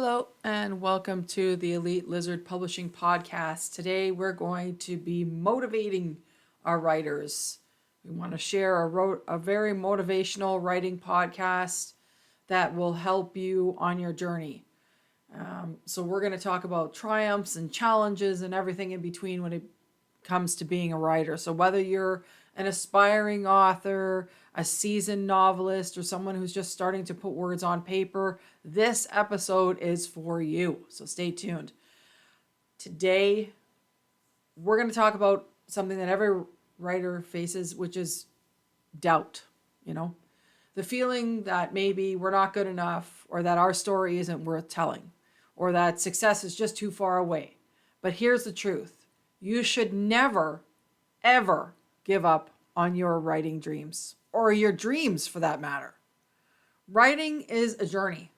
Hello and welcome to the Elite Lizzard Publishing Podcast. Today we're going to be motivating our writers. We want to share a very motivational writing podcast that will help you on your journey. So we're going to talk about triumphs and challenges and everything in between when it comes to being a writer. So whether you're an aspiring author, a seasoned novelist, or someone who's just starting to put words on paper, this episode is for you. So stay tuned. Today, we're going to talk about something that every writer faces, which is doubt. The feeling that maybe we're not good enough, or that our story isn't worth telling, or that success is just too far away. But here's the truth. You should never, ever give up on your writing dreams, or your dreams for that matter. Writing is a journey.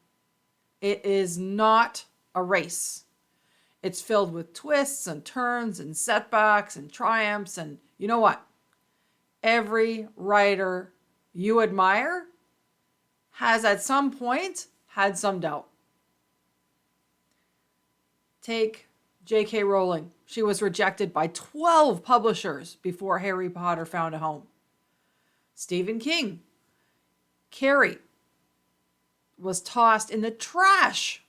It is not a race. It's filled with twists and turns and setbacks and triumphs. And you know what? Every writer you admire has at some point had some doubt. Take J.K. Rowling. She was rejected by 12 publishers before Harry Potter found a home. Stephen King. Carrie was tossed in the trash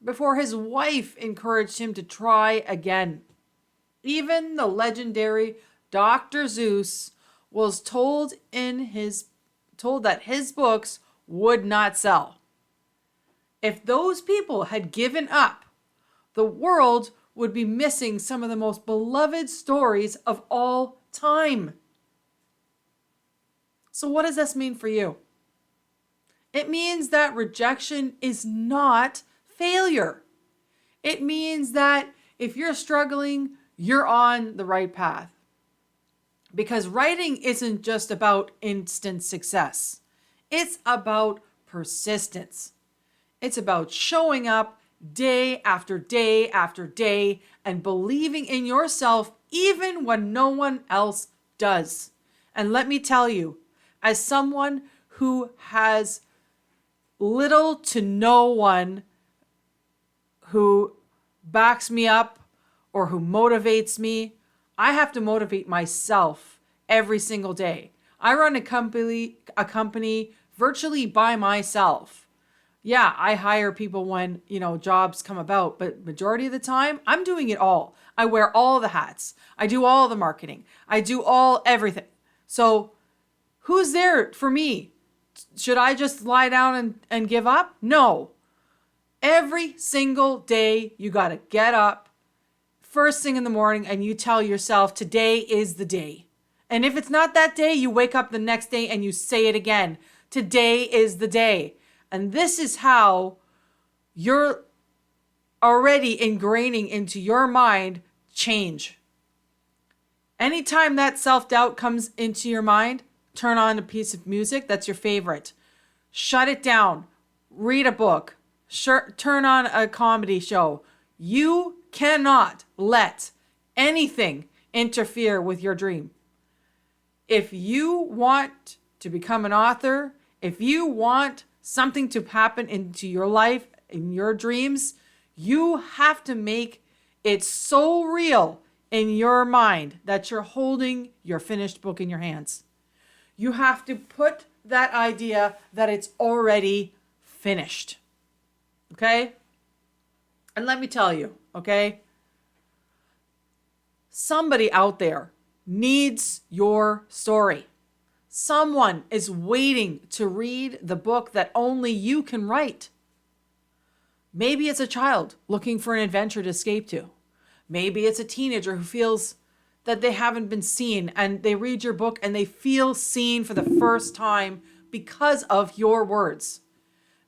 before his wife encouraged him to try again. Even the legendary Dr. Seuss was told that his books would not sell. If those people had given up, the world would be missing some of the most beloved stories of all time. So what does this mean for you? It means that rejection is not failure. It means that if you're struggling, you're on the right path. Because writing isn't just about instant success. It's about persistence. It's about showing up day after day after day and believing in yourself even when no one else does. And let me tell you, as someone who has little to no one who backs me up or who motivates me, I have to motivate myself every single day. I run a company virtually by myself. Yeah, I hire people when, jobs come about, but majority of the time, I'm doing it all. I wear all the hats. I do all the marketing. I do everything. So who's there for me? Should I just lie down and give up? No. Every single day, you got to get up first thing in the morning and you tell yourself, today is the day. And if it's not that day, you wake up the next day and you say it again. Today is the day. And this is how you're already ingraining into your mind change. Anytime that self-doubt comes into your mind, turn on a piece of music that's your favorite. Shut it down. Read a book. Turn on a comedy show. You cannot let anything interfere with your dream. If you want to become an author, if you want something to happen into your life, in your dreams, you have to make it so real in your mind that you're holding your finished book in your hands. You have to put that idea that it's already finished. Okay? And let me tell you, okay? Somebody out there needs your story. Someone is waiting to read the book that only you can write. Maybe it's a child looking for an adventure to escape to. Maybe it's a teenager who feels that they haven't been seen and they read your book and they feel seen for the first time because of your words.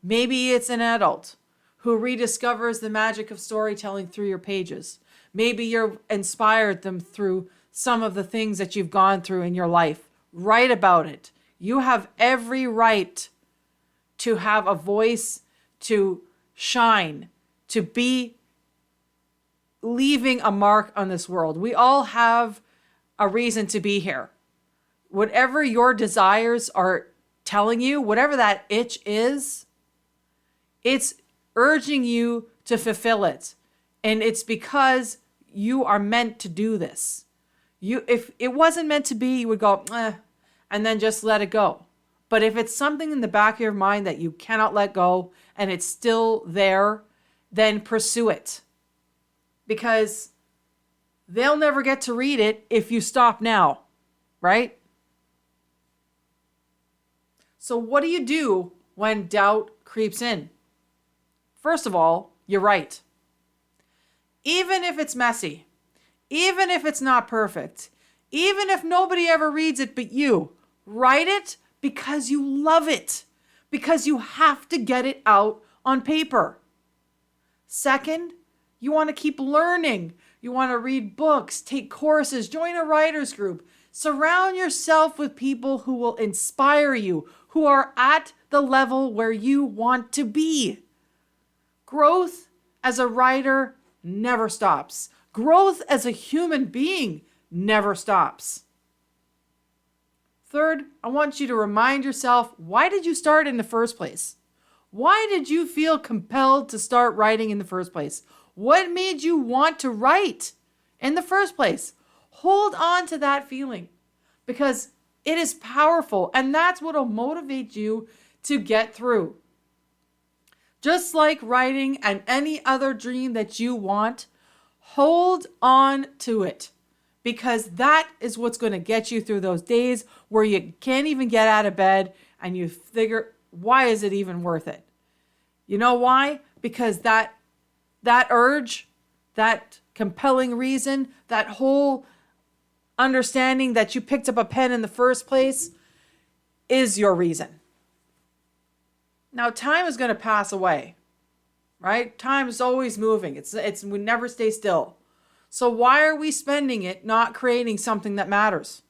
Maybe it's an adult who rediscovers the magic of storytelling through your pages. Maybe you've inspired them through some of the things that you've gone through in your life. Write about it. You have every right to have a voice, to shine, to be leaving a mark on this world. We all have a reason to be here. Whatever your desires are telling you, whatever that itch is, it's urging you to fulfill it. And it's because you are meant to do this. If it wasn't meant to be, you would go, and then just let it go. But if it's something in the back of your mind that you cannot let go and it's still there, then pursue it. Because they'll never get to read it if you stop now, right? So what do you do when doubt creeps in? First of all, you write. Even if it's messy, even if it's not perfect, even if nobody ever reads it but you, write it because you love it, because you have to get it out on paper. Second, you want to keep learning. You want to read books, take courses, join a writer's group. Surround yourself with people who will inspire you, who are at the level where you want to be. Growth as a writer never stops. Growth as a human being never stops. Third, I want you to remind yourself, why did you start in the first place? Why did you feel compelled to start writing in the first place? What made you want to write in the first place? Hold on to that feeling because it is powerful and that's what will motivate you to get through. Just like writing and any other dream that you want, hold on to it because that is what's going to get you through those days where you can't even get out of bed and you figure, why is it even worth it? You know why? Because that urge, that compelling reason, that whole understanding that you picked up a pen in the first place is your reason. Now, time is going to pass away, right? Time is always moving. We never stay still. So why are we spending it not creating something that matters?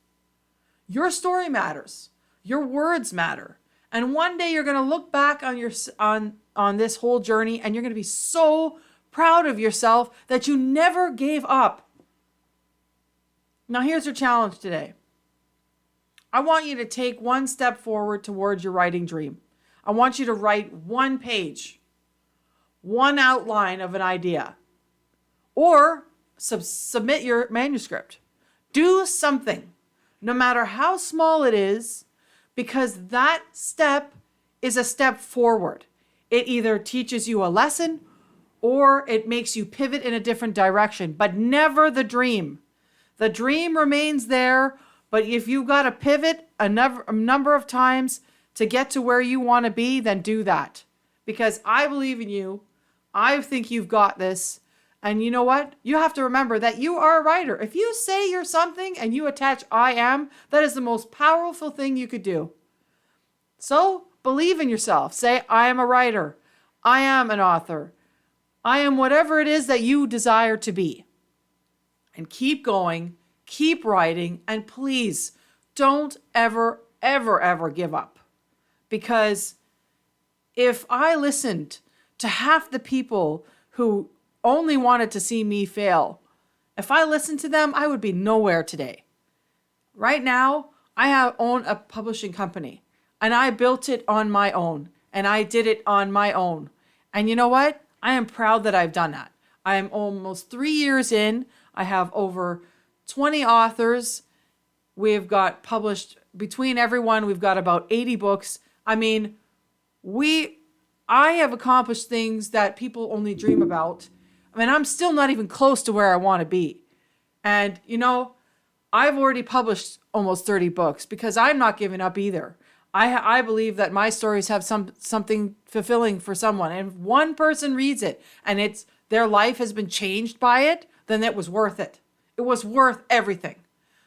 Your story matters. Your words matter. And one day you're going to look back on this whole journey and you're going to be so proud of yourself that you never gave up. Now, here's your challenge today. I want you to take one step forward towards your writing dream. I want you to write one page, one outline of an idea, or submit your manuscript. Do something, no matter how small it is, because that step is a step forward. It either teaches you a lesson or it makes you pivot in a different direction, but never the dream. The dream remains there, but if you've got to pivot a number of times to get to where you want to be, then do that. Because I believe in you. I think you've got this. And you know what? You have to remember that you are a writer. If you say you're something and you attach I am, that is the most powerful thing you could do. So believe in yourself. Say, I am a writer. I am an author. I am whatever it is that you desire to be. And keep going, keep writing, and please don't ever, ever, ever give up. Because if I listened to half the people who only wanted to see me fail, if I listened to them, I would be nowhere today. Right now, I own a publishing company, and I built it on my own, and I did it on my own. And you know what? I am proud that I've done that. I am almost 3 years in. I have over 20 authors. We've got published, between everyone, we've got about 80 books. I mean, I have accomplished things that people only dream about. I mean, I'm still not even close to where I want to be. And, you know, I've already published almost 30 books because I'm not giving up either. I believe that my stories have something fulfilling for someone. And if one person reads it and their life has been changed by it, then it was worth it. It was worth everything.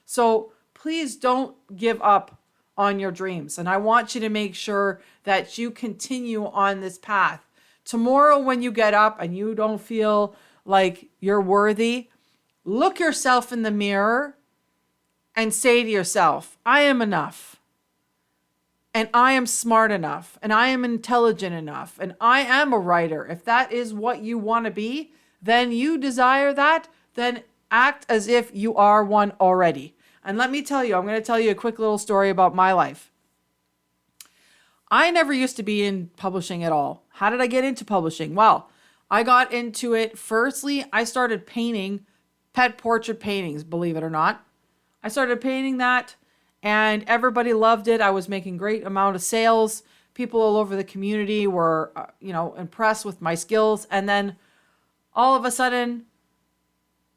So please don't give up on your dreams. And I want you to make sure that you continue on this path. Tomorrow, when you get up and you don't feel like you're worthy, look yourself in the mirror and say to yourself, I am enough. And I am smart enough. And I am intelligent enough. And I am a writer. If that is what you want to be, then you desire that, then act as if you are one already. And let me tell you, I'm going to tell you a quick little story about my life. I never used to be in publishing at all. how did I get into publishing? Well, I got into it. Firstly, I started painting pet portrait paintings, believe it or not. I started painting that and everybody loved it. I was making great amount of sales. People all over the community were, impressed with my skills. And then all of a sudden,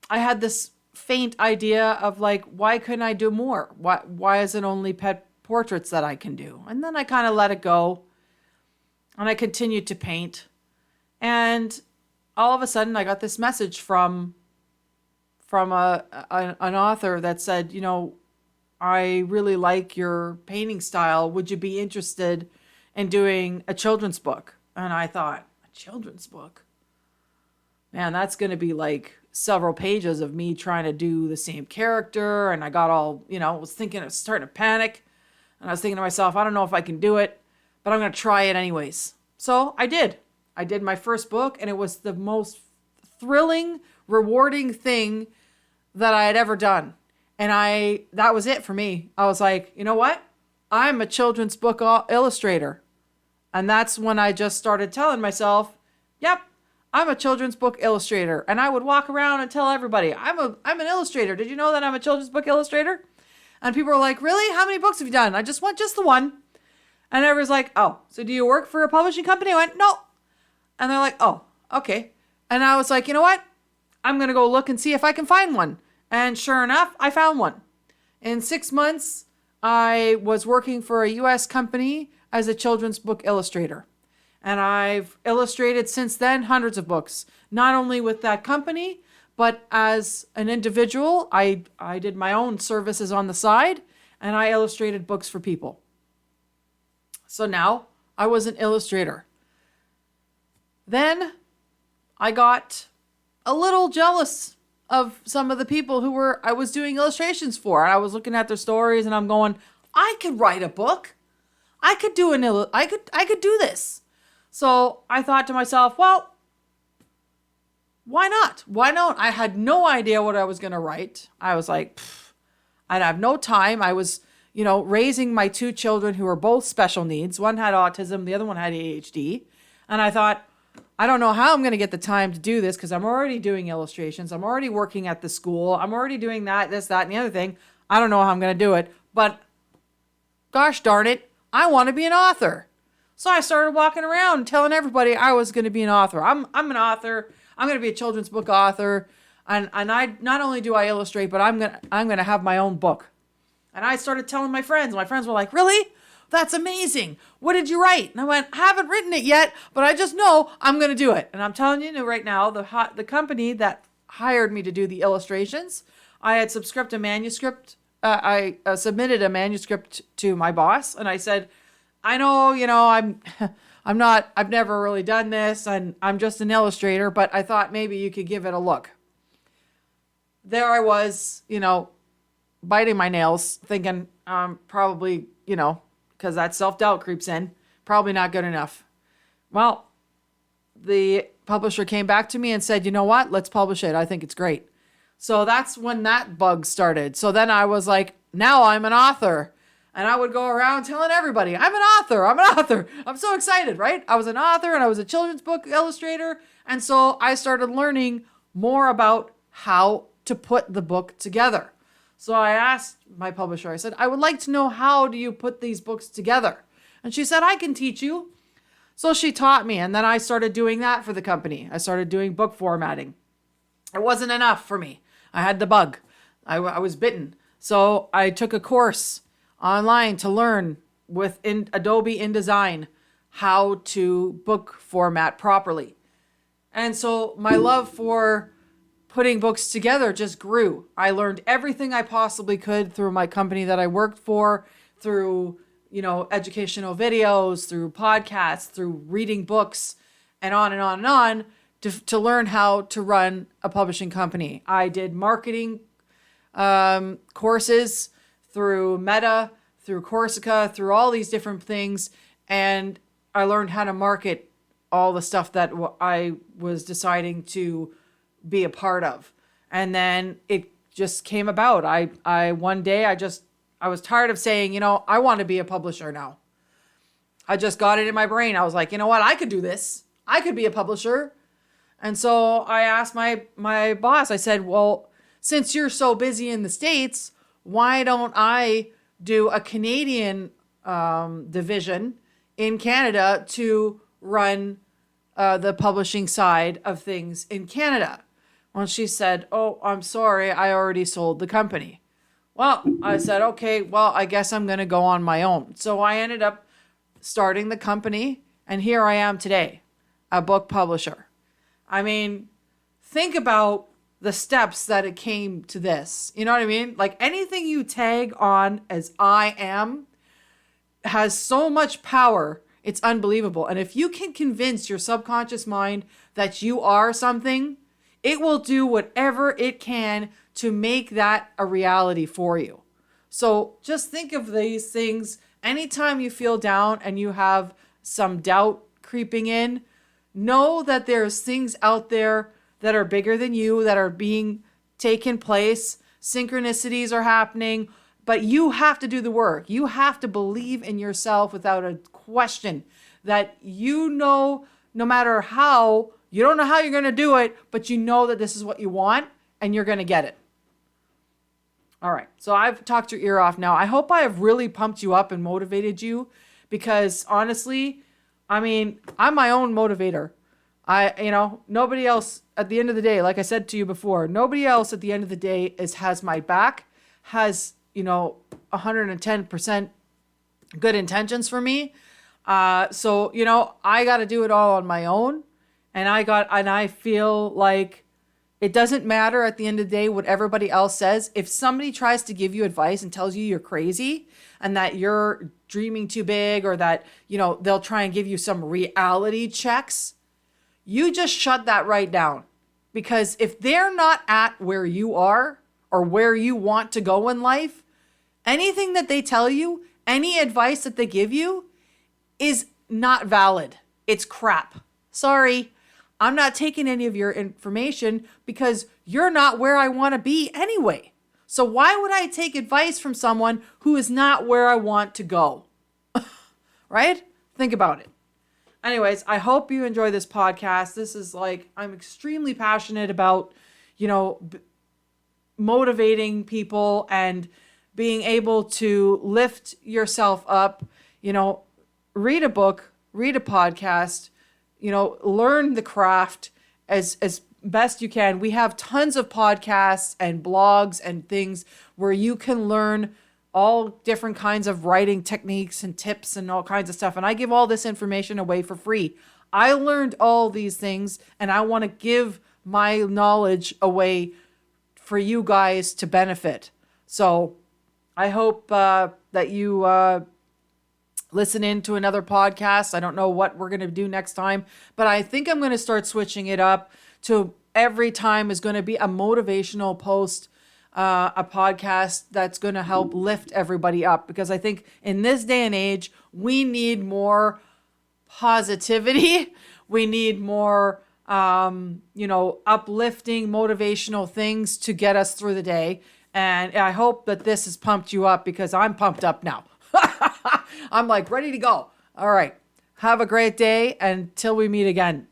I had this faint idea of like, why couldn't I do more? Why is it only pet portraits that I can do? And then I kind of let it go and I continued to paint. And all of a sudden I got this message from an author that said, I really like your painting style. Would you be interested in doing a children's book? And I thought, a children's book? Man, that's going to be like several pages of me trying to do the same character. And I got all, was starting to panic. And I was thinking to myself, I don't know if I can do it, but I'm going to try it anyways. So I did. I did my first book, and it was the most thrilling, rewarding thing that I had ever done. And that was it for me. I was like, you know what? I'm a children's book illustrator. And that's when I just started telling myself, yep, I'm a children's book illustrator. And I would walk around and tell everybody, I'm an illustrator. Did you know that I'm a children's book illustrator? And people were like, really? How many books have you done? I just want just the one. And everyone's like, oh, so do you work for a publishing company? I went, no. And they're like, oh, okay. And I was like, you know what? I'm going to go look and see if I can find one. And sure enough, I found one. In 6 months, I was working for a U.S. company as a children's book illustrator. And I've illustrated since then hundreds of books, not only with that company, but as an individual. I did my own services on the side, and I illustrated books for people. So now I was an illustrator. Then I got a little jealous of some of the people I was doing illustrations for. I was looking at their stories and I'm going, I could write a book. I could do I could do this. So I thought to myself, well, why not? Why not? I had no idea what I was going to write. I was like, I'd have no time. I was, raising my 2 children who were both special needs. One had autism, the other one had ADHD. And I thought, I don't know how I'm going to get the time to do this because I'm already doing illustrations. I'm already working at the school. I'm already doing that, this, that, and the other thing. I don't know how I'm going to do it. But gosh darn it, I want to be an author. So I started walking around telling everybody I was going to be an author. I'm an author. I'm going to be a children's book author. And I not only do I illustrate, but I'm going to have my own book. And I started telling my friends. My friends were like, really? That's amazing. What did you write? And I went, I haven't written it yet, but I just know I'm going to do it. And I'm telling you right now, the company that hired me to do the illustrations, I had submitted a manuscript to my boss. And I said, I know, I've never really done this and I'm just an illustrator, but I thought maybe you could give it a look. There I was, biting my nails thinking, probably, because that self-doubt creeps in, probably not good enough. Well, the publisher came back to me and said, you know what, let's publish it. I think it's great. So that's when that bug started. So then I was like, now I'm an author. And I would go around telling everybody, I'm an author. I'm so excited, right? I was an author and I was a children's book illustrator. And so I started learning more about how to put the book together. So I asked my publisher, I said, I would like to know, how do you put these books together? And she said, I can teach you. So she taught me. And then I started doing that for the company. I started doing book formatting. It wasn't enough for me. I had the bug. I was bitten. So I took a course online to learn with Adobe InDesign how to book format properly. And so my love for putting books together just grew. I learned everything I possibly could through my company that I worked for, through, educational videos, through podcasts, through reading books, and on and on and on to learn how to run a publishing company. I did marketing courses through Meta, through Corsica, through all these different things. And I learned how to market all the stuff that I was deciding to be a part of. And then it just came about. One day I was tired of saying, I want to be a publisher now. I just got it in my brain. I was like, you know what? I could do this. I could be a publisher. And so I asked my boss, I said, well, since you're so busy in the States, why don't I do a Canadian division in Canada to run the publishing side of things in Canada? Well, she said, oh, I'm sorry, I already sold the company. Well, I said, okay, well, I guess I'm going to go on my own. So I ended up starting the company, and here I am today, a book publisher. I mean, think about the steps that it came to this. You know what I mean? Like anything you tag on as I am has so much power. It's unbelievable. And if you can convince your subconscious mind that you are something, it will do whatever it can to make that a reality for you. So just think of these things. Anytime you feel down and you have some doubt creeping in, know that there's things out there that are bigger than you, that are being taken place. Synchronicities are happening, but you have to do the work. You have to believe in yourself without a question that you know, no matter how, you don't know how you're going to do it, but you know that this is what you want and you're going to get it. All right. So I've talked your ear off now. I hope I have really pumped you up and motivated you because honestly, I mean, I'm my own motivator. Nobody else at the end of the day, like I said to you before, nobody else at the end of the day has my back, has, 110% good intentions for me. So, I got to do it all on my own. And I feel like it doesn't matter at the end of the day what everybody else says. If somebody tries to give you advice and tells you you're crazy and that you're dreaming too big or that, they'll try and give you some reality checks, you just shut that right down. Because if they're not at where you are or where you want to go in life, anything that they tell you, any advice that they give you is not valid. It's crap. Sorry. I'm not taking any of your information because you're not where I want to be anyway. So why would I take advice from someone who is not where I want to go? Right? Think about it. Anyways, I hope you enjoy this podcast. This is I'm extremely passionate about, motivating people and being able to lift yourself up, read a book, read a podcast, learn the craft as best you can. We have tons of podcasts and blogs and things where you can learn all different kinds of writing techniques and tips and all kinds of stuff. And I give all this information away for free. I learned all these things and I want to give my knowledge away for you guys to benefit. So I hope that you listen in to another podcast. I don't know what we're going to do next time, but I think I'm going to start switching it up to every time is going to be a motivational post, a podcast that's going to help lift everybody up. Because I think in this day and age, we need more positivity. We need more, uplifting, motivational things to get us through the day. And I hope that this has pumped you up because I'm pumped up now. I'm ready to go. All right. Have a great day until we meet again.